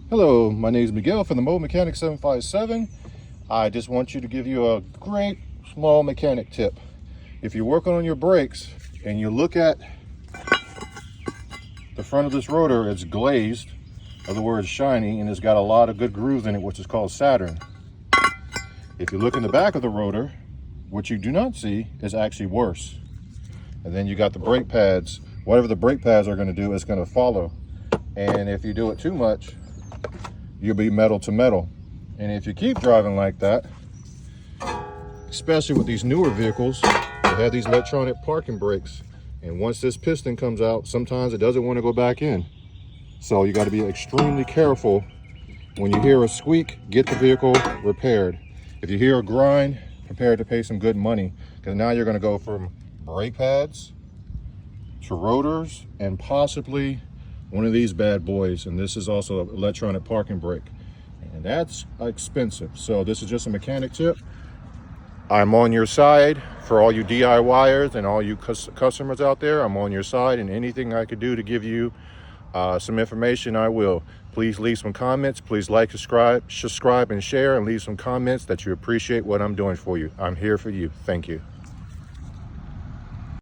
Hello, my name is Miguel from the Mobile Mechanic 757. I just want you to give you a great small mechanic tip. If you're working on your brakes and you look at the front of this rotor, it's glazed, in other words shiny, and it's got a lot of good grooves in it, which is called Saturn. If you look in the back of the rotor, what you do not see is actually worse. And then you got the brake pads. Whatever the brake pads are going to do, it's going to follow. And if you do it too much, you'll be metal to metal. And if you keep driving like that, especially with these newer vehicles, they have these electronic parking brakes. And once this piston comes out, sometimes it doesn't want to go back in. So you got to be extremely careful. When you hear a squeak, get the vehicle repaired. If you hear a grind, prepare to pay some good money, because now you're going to go from brake pads to rotors and possibly one of these bad boys. And this is also an electronic parking brake, and that's expensive. So this is just a mechanic tip. I'm on your side for all you DIYers and all you customers out there. I'm on your side, and anything I could do to give you some information, I will. Please leave some comments. Please like, subscribe and share, and leave some comments that you appreciate what I'm doing for you. I'm here for you. Thank you.